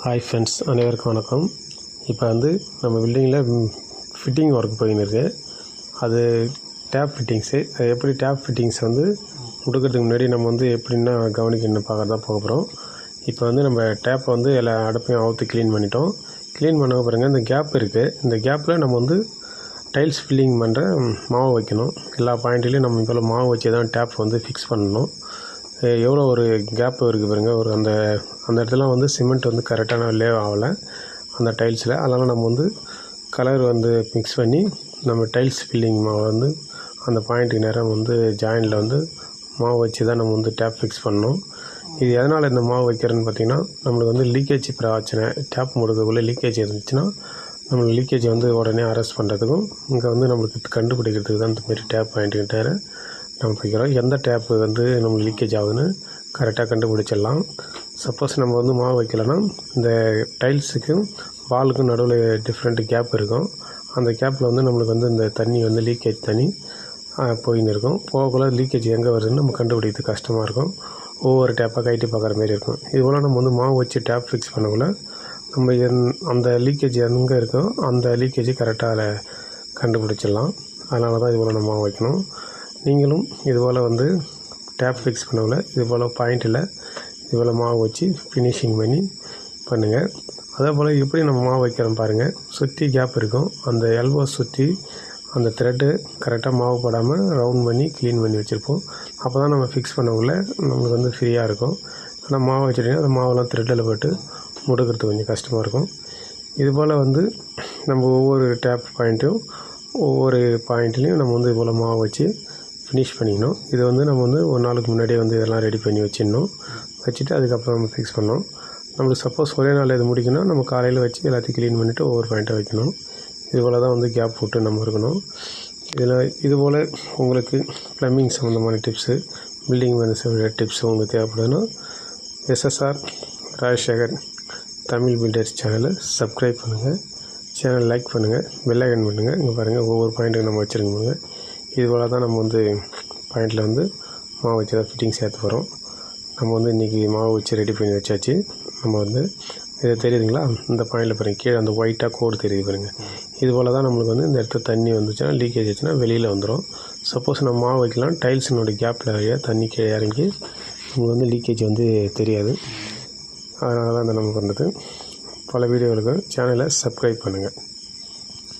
Hi friends, அனைவருக்கும் வணக்கம். இப்போ நம்ம பில்டிங்கில் ஃபிட்டிங் ஒர்க் போயின்னு அது டேப் ஃபிட்டிங்ஸு. அது எப்படி டேப் ஃபிட்டிங்ஸ் கொடுக்கறதுக்கு முன்னாடி நம்ம எப்படின்னா கவனிக்கணும்னு பார்க்குறதா போக போகிறோம். இப்போ நம்ம டேப்பை எல்லா அடப்பையும் அவுத்து க்ளீன் பண்ணிட்டோம். க்ளீன் பண்ண பாருங்கள், இந்த கேப் இருக்குது. இந்த கேப்பில் நம்ம டைல்ஸ் ஃபில்லிங் பண்ணுற மாவு வைக்கணும். எல்லா பாயிண்ட்லேயும் நம்ம இப்போ மாவு வச்சு தான் டேப் ஃபிக்ஸ் பண்ணணும். எவ்வளோ ஒரு கேப் இருக்குது பாருங்கள். அந்த இடத்துல சிமெண்ட் கரெக்டான லே ஆகலை அந்த டைல்ஸில். அதனால் நம்ம கலர் மிக்ஸ் பண்ணி நம்ம டைல்ஸ் ஃபில்லிங் மாவு அந்த பாயிண்ட்டுக்கு நேரம் ஜாயிண்டில் மாவு வச்சு தான் நம்ம டேப் ஃபிக்ஸ் பண்ணணும். இது எதனால் இந்த மாவு வைக்கிறேன்னு பார்த்திங்கன்னா, நம்மளுக்கு லீக்கேஜ் பிரச்சனை, டேப் முடுக்கக்குள்ளே லீக்கேஜ் இருந்துச்சுன்னா நம்மளுக்கு லீக்கேஜ் உடனே அரெஸ்ட் பண்ணுறதுக்கும் இங்கே நம்மளுக்கு கண்டுபிடிக்கிறதுக்கு தான் இந்தமாரி டேப் பாயிண்ட்டுக்கிட்ட நம்ம வைக்கிறோம். எந்த டேப்பு நம்மளுக்கு லீக்கேஜ் ஆகுதுன்னு கரெக்டாக கண்டுபிடிச்சிடலாம். சப்போஸ் நம்ம மாவு வைக்கலைன்னா இந்த டைல்ஸுக்கும் வாலுக்கும் நடுவில் டிஃப்ரெண்ட் கேப் இருக்கும். அந்த கேப்பில் நம்மளுக்கு இந்த தண்ணி லீக்கேஜ் தண்ணி போயின்னு இருக்கும். போகக்குள்ள லீக்கேஜ் எங்கே வருதுன்னு நம்ம கண்டுபிடிக்கிறது கஷ்டமாக இருக்கும். ஒவ்வொரு டேப்பாக கைட்டி பார்க்குற மாரி இருக்கும். இதுபோல் நம்ம மாவு வச்சு டேப் ஃபிக்ஸ் பண்ணக்குள்ள நம்ம அந்த லீக்கேஜ் எங்கே இருக்கோ அந்த லீக்கேஜ் கரெக்டாக கண்டுபிடிச்சிடலாம். அதனால தான் இதுபோல் நம்ம மாவு வைக்கணும். நீங்களும் இதுபோல் டேப் ஃபிக்ஸ் பண்ணக்குள்ள இதுபோல் பாயிண்ட்டில் இதுபோல் மாவு வச்சு ஃபினிஷிங் பண்ணி பண்ணுங்கள். அதே போல் எப்படி நம்ம மாவு வைக்கிறோம் பாருங்கள். சுற்றி கேப் இருக்கும். அந்த எல்போ சுற்றி அந்த த்ரெட்டு கரெக்டாக மாவு போடாமல் ரவுண்ட் பண்ணி க்ளீன் பண்ணி வச்சுருப்போம். அப்போ தான் நம்ம ஃபிக்ஸ் பண்ணக்குள்ள நம்மளுக்கு ஃப்ரீயாக இருக்கும். ஆனால் மாவு வச்சுட்டிங்கன்னா அந்த மாவெல்லாம் த்ரெட்டில் போட்டு முடுக்கிறது கொஞ்சம் கஷ்டமாக இருக்கும். இதுபோல் நம்ம ஒவ்வொரு டேப் பாயிண்ட்டும் ஒவ்வொரு பாயிண்ட்லேயும் நம்ம இதுபோல் மாவு வச்சு ஃபினிஷ் பண்ணிக்கணும். இது நம்ம ஒரு நாளுக்கு முன்னாடியே இதெல்லாம் ரெடி பண்ணி வச்சிடணும். வச்சுட்டு அதுக்கப்புறம் நம்ம ஃபிக்ஸ் பண்ணோம். நம்மளுக்கு சப்போஸ் ஒரே நாள் இது முடிக்கணும், நம்ம காலையில் வச்சு எல்லாத்தையும் க்ளீன் பண்ணிவிட்டு ஒவ்வொரு பாயிண்ட்டை வைக்கணும். இதுபோல் தான் கேப் விட்டு நம்ம இருக்கணும். இதுபோல் உங்களுக்கு ப்ளம்பிங் சம்மந்தமான டிப்ஸு, பில்டிங் மேனேஜ்மெண்ட் டிப்ஸு உங்களுக்கு தேவைப்படுதுன்னா எஸ்எஸ்ஆர் ராஜசேகர் தமிழ் பில்டர்ஸ் சேனலை சப்ஸ்கிரைப் பண்ணுங்கள். சேனல் லைக் பண்ணுங்கள், பெல் ஐகான் பண்ணுங்கள். இங்கே பாருங்கள், ஒவ்வொரு பாயிண்ட்டுக்கு நம்ம வச்சுருக்கோங்க. இதுபோல் தான் நம்ம பாயிண்டில் மாவு வச்சு தான் ஃபிட்டிங் சேர்த்து போகிறோம். நம்ம இன்றைக்கி மாவு வச்சு ரெடி பண்ணி வச்சாச்சு. நம்ம இது தெரியுதுங்களா, இந்த பாயிண்டில் பாருங்கள், கீழே அந்த ஒயிட்டாக கோடு தெரியுது பாருங்கள். இதுபோல் தான் நம்மளுக்கு இந்த இடத்துல தண்ணி வந்துச்சுன்னா லீக்கேஜ் ஆச்சுன்னா வெளியில் வந்துடும். சப்போஸ் நம்ம மாவு வைக்கலாம், டைல்ஸினோட கேப்பில் வழியாக தண்ணி கீழே இறங்கி உங்களுக்கு லீக்கேஜ் தெரியாது. அதனால தான் நம்ம பண்ணுறது. பல வீடியோகளுக்கு சேனலை சப்ஸ்கிரைப் பண்ணுங்கள்.